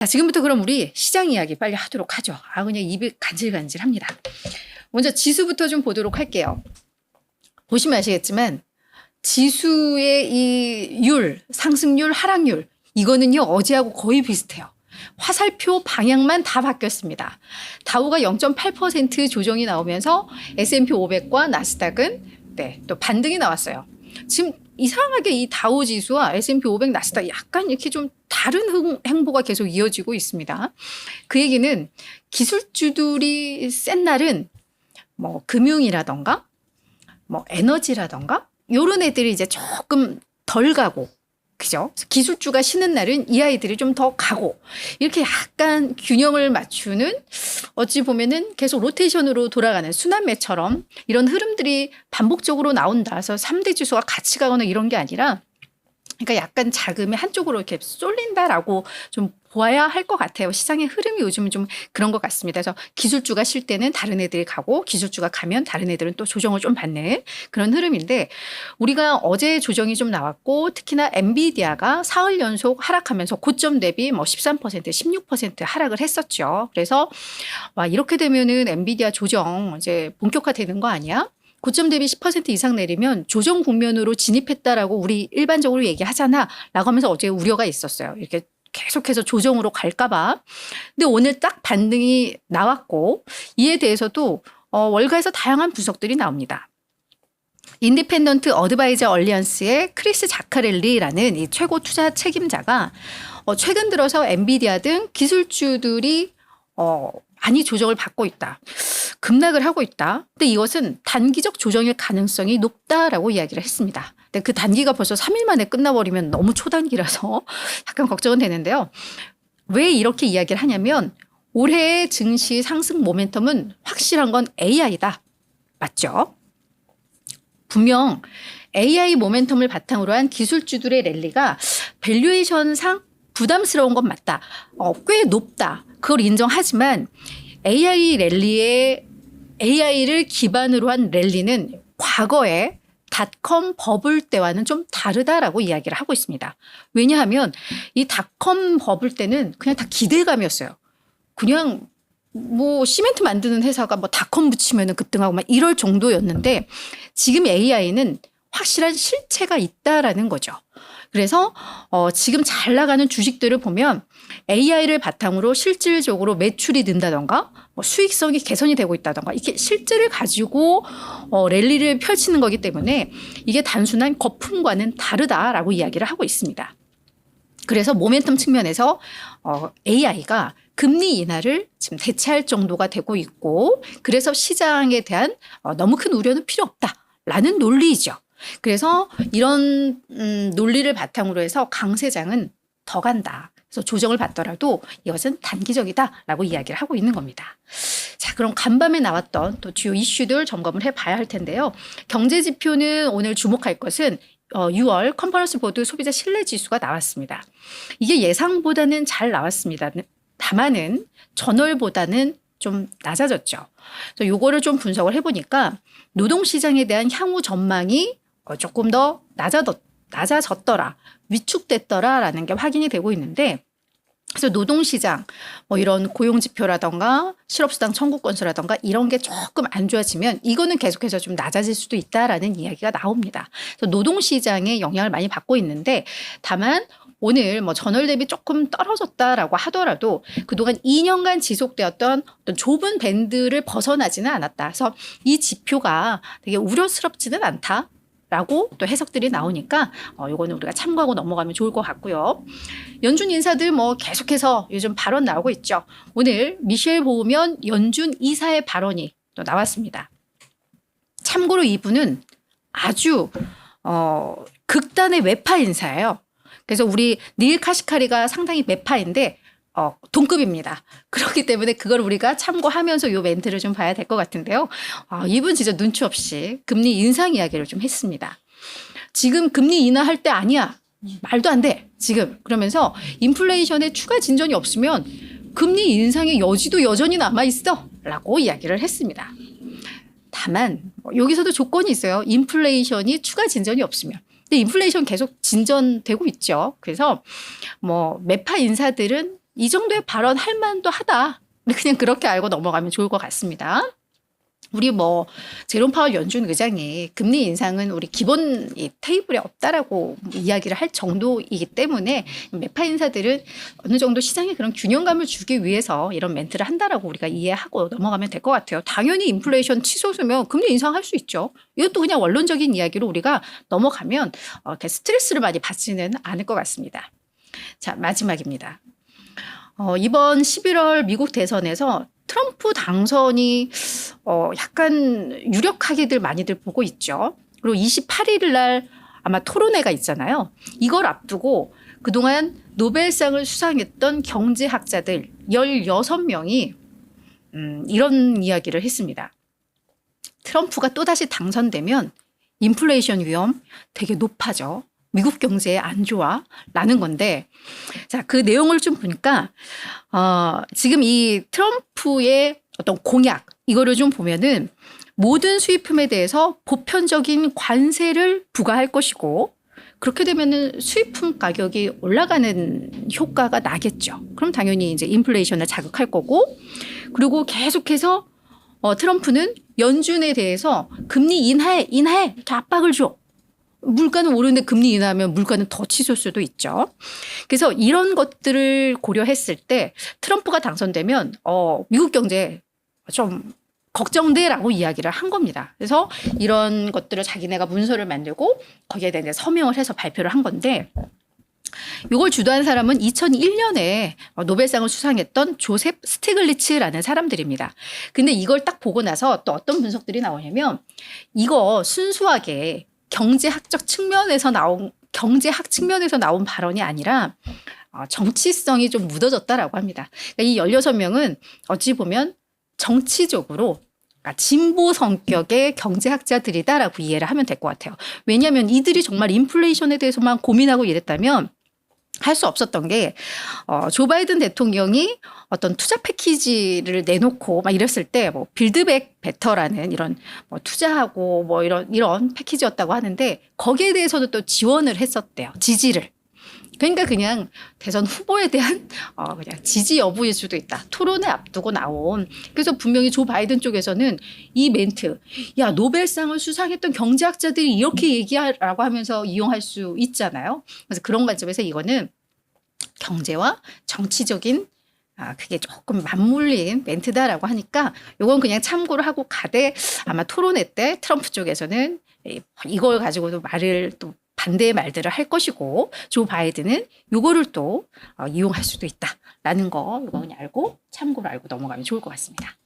자, 지금부터 그럼 우리 시장 이야기 빨리 하도록 하죠. 그냥 입이 간질간질합니다. 먼저 지수부터 좀 보도록 할게요. 보시면 아시겠지만 지수의 이 상승률, 하락률 이거는요 어제하고 거의 비슷해요. 화살표 방향만 다 바뀌었습니다. 다우가 0.8% 조정이 나오면서 S&P 500과 나스닥은 또 반등이 나왔어요. 지금 이상하게 이 다우 지수와 S&P 500, 나스닥 약간 이렇게 좀 다른 행보가 계속 이어지고 있습니다. 그 얘기는 기술주들이 센 날은 뭐 금융이라던가 뭐 에너지라던가 이런 애들이 이제 조금 덜 가고, 그죠? 기술주가 쉬는 날은 이 아이들이 좀 더 가고, 이렇게 약간 균형을 맞추는, 어찌 보면은 계속 로테이션으로 돌아가는 순환매처럼 이런 흐름들이 반복적으로 나온다. 그래서 3대 지수가 같이 가거나 이런 게 아니라, 그러니까 약간 자금이 한쪽으로 이렇게 쏠린다라고 좀 보아야 할 것 같아요. 시장의 흐름이 요즘은 좀 그런 것 같습니다. 그래서 기술주가 쉴 때는 다른 애들이 가고, 기술주가 가면 다른 애들은 또 조정을 좀 받는 그런 흐름인데, 우리가 어제 조정이 좀 나왔고, 특히나 엔비디아가 사흘 연속 하락하면서 고점 대비 뭐 13%, 16% 하락을 했었죠. 그래서 와, 이렇게 되면은 엔비디아 조정 이제 본격화되는 거 아니야? 고점 대비 10% 이상 내리면 조정 국면으로 진입했다라고 우리 일반적으로 얘기하잖아 라고 하면서 어제 우려가 있었어요. 이렇게 계속해서 조정으로 갈까봐. 근데 오늘 딱 반등이 나왔고, 이에 대해서도 월가에서 다양한 분석들이 나옵니다. 인디펜던트 어드바이저 얼리언스의 크리스 자카렐리라는 이 최고 투자 책임자가 최근 들어서 엔비디아 등 기술주들이 많이 조정을 받고 있다. 급락을 하고 있다. 근데 이것은 단기적 조정일 가능성이 높다라고 이야기를 했습니다. 근데 그 단기가 벌써 3일 만에 끝나버리면 너무 초단기라서 약간 걱정은 되는데요. 왜 이렇게 이야기를 하냐면 올해의 증시 상승 모멘텀은 확실한 건 AI다. 맞죠? 분명 AI 모멘텀을 바탕으로 한 기술주들의 랠리가 밸류에이션상 부담스러운 건 맞다. 꽤 높다. 그걸 인정하지만 AI를 기반으로 한 랠리는 과거에 닷컴 버블 때와는 좀 다르다라고 이야기를 하고 있습니다. 왜냐하면 이 닷컴 버블 때는 그냥 다 기대감이었어요. 그냥 뭐 시멘트 만드는 회사가 뭐 닷컴 붙이면은 급등하고 막 이럴 정도였는데, 지금 AI는 확실한 실체가 있다라는 거죠. 그래서 지금 잘 나가는 주식들을 보면 AI를 바탕으로 실질적으로 매출이 는다던가 뭐 수익성이 개선이 되고 있다던가 이렇게 실제를 가지고 랠리를 펼치는 거기 때문에 이게 단순한 거품과는 다르다라고 이야기를 하고 있습니다. 그래서 모멘텀 측면에서 AI가 금리 인하를 지금 대체할 정도가 되고 있고, 그래서 시장에 대한 너무 큰 우려는 필요 없다라는 논리이죠. 그래서 이런 논리를 바탕으로 해서 강세장은 더 간다. 그래서 조정을 받더라도 이것은 단기적이다라고 이야기를 하고 있는 겁니다. 자, 그럼 간밤에 나왔던 또 주요 이슈들 점검을 해봐야 할 텐데요. 경제 지표는 오늘 주목할 것은 6월 컨퍼런스 보드 소비자 신뢰 지수가 나왔습니다. 이게 예상보다는 잘 나왔습니다. 다만은 전월보다는 좀 낮아졌죠. 그래서 요거를 좀 분석을 해보니까 노동시장에 대한 향후 전망이 조금 더 낮아졌더라, 위축됐더라라는 게 확인이 되고 있는데, 그래서 노동시장, 뭐 이런 고용지표라던가 실업수당 청구 건수라던가 이런 게 조금 안 좋아지면 이거는 계속해서 좀 낮아질 수도 있다라는 이야기가 나옵니다. 그래서 노동시장에 영향을 많이 받고 있는데, 다만 오늘 뭐 전월 대비 조금 떨어졌다라고 하더라도 그동안 2년간 지속되었던 어떤 좁은 밴드를 벗어나지는 않았다. 그래서 이 지표가 되게 우려스럽지는 않다. 라고 또 해석들이 나오니까 이거는 우리가 참고하고 넘어가면 좋을 것 같고요. 연준 인사들 뭐 계속해서 요즘 발언 나오고 있죠. 오늘 미셸 보우면 연준 이사의 발언이 또 나왔습니다. 참고로 이분은 아주 극단의 외파 인사예요. 그래서 우리 닐 카시카리가 상당히 매파인데 동급입니다. 그렇기 때문에 그걸 우리가 참고하면서 이 멘트를 좀 봐야 될 것 같은데요. 이분 진짜 눈치 없이 금리 인상 이야기를 좀 했습니다. 지금 금리 인하할 때 아니야. 말도 안 돼. 지금. 그러면서 인플레이션에 추가 진전이 없으면 금리 인상의 여지도 여전히 남아있어. 라고 이야기를 했습니다. 다만 여기서도 조건이 있어요. 인플레이션이 추가 진전이 없으면. 근데 인플레이션 계속 진전되고 있죠. 그래서 뭐 매파 인사들은 이 정도의 발언 할 만도 하다. 그냥 그렇게 알고 넘어가면 좋을 것 같습니다. 우리 뭐 제롬 파월 연준 의장이 금리 인상은 우리 기본 이 테이블에 없다라고 이야기를 할 정도이기 때문에 매파 인사들은 어느 정도 시장에 그런 균형감을 주기 위해서 이런 멘트를 한다라고 우리가 이해하고 넘어가면 될 것 같아요. 당연히 인플레이션 치솟으면 금리 인상할 수 있죠. 이것도 그냥 원론적인 이야기로 우리가 넘어가면 이렇게 스트레스를 많이 받지는 않을 것 같습니다. 자, 마지막입니다. 이번 11월 미국 대선에서 트럼프 당선이 약간 유력하게들 많이들 보고 있죠. 그리고 28일 날 아마 토론회가 있잖아요. 이걸 앞두고 그동안 노벨상을 수상했던 경제학자들 16명이 이런 이야기를 했습니다. 트럼프가 또다시 당선되면 인플레이션 위험 되게 높아져. 미국 경제에 안 좋아 라는 건데, 자, 그 내용을 좀 보니까 지금 이 트럼프의 어떤 공약 이거를 좀 보면은 모든 수입품에 대해서 보편적인 관세를 부과할 것이고, 그렇게 되면은 수입품 가격이 올라가는 효과가 나겠죠. 그럼 당연히 이제 인플레이션을 자극할 거고, 그리고 계속해서 트럼프는 연준에 대해서 금리 인하해 이렇게 압박을 줘. 물가는 오르는데 금리 인하하면 물가는 더 치솟을 수도 있죠. 그래서 이런 것들을 고려했을 때 트럼프가 당선되면 미국 경제 좀 걱정돼라고 이야기를 한 겁니다. 그래서 이런 것들을 자기네가 문서를 만들고 거기에 대해 서명을 해서 발표를 한 건데, 이걸 주도한 사람은 2001년에 노벨상을 수상했던 조셉 스티글리츠라는 사람들입니다. 근데 이걸 딱 보고 나서 또 어떤 분석들이 나오냐면, 이거 순수하게 경제학 측면에서 나온 발언이 아니라 정치성이 좀 묻어졌다라고 합니다. 그러니까 이 16명은 어찌 보면 정치적으로 진보 성격의 경제학자들이다라고 이해를 하면 될 것 같아요. 왜냐하면 이들이 정말 인플레이션에 대해서만 고민하고 이랬다면 할 수 없었던 게, 조 바이든 대통령이 어떤 투자 패키지를 내놓고 막 이랬을 때 뭐 빌드백 베터라는 이런 뭐 투자하고 뭐 이런 패키지였다고 하는데, 거기에 대해서도 또 지원을 했었대요. 지지를. 그러니까 그냥 대선 후보에 대한 그냥 지지 여부일 수도 있다. 토론회 앞두고 나온. 그래서 분명히 조 바이든 쪽에서는 이 멘트, 야, 노벨상을 수상했던 경제학자들이 이렇게 얘기하라고 하면서 이용할 수 있잖아요. 그래서 그런 관점에서 이거는 경제와 정치적인 그게 조금 맞물린 멘트다라고 하니까 이건 그냥 참고를 하고 가되, 아마 토론회 때 트럼프 쪽에서는 이걸 가지고도 말을 또 반대의 말들을 할 것이고, 조 바이든은 요거를 또 이용할 수도 있다라는 거, 이거 그냥 알고 참고로 알고 넘어가면 좋을 것 같습니다.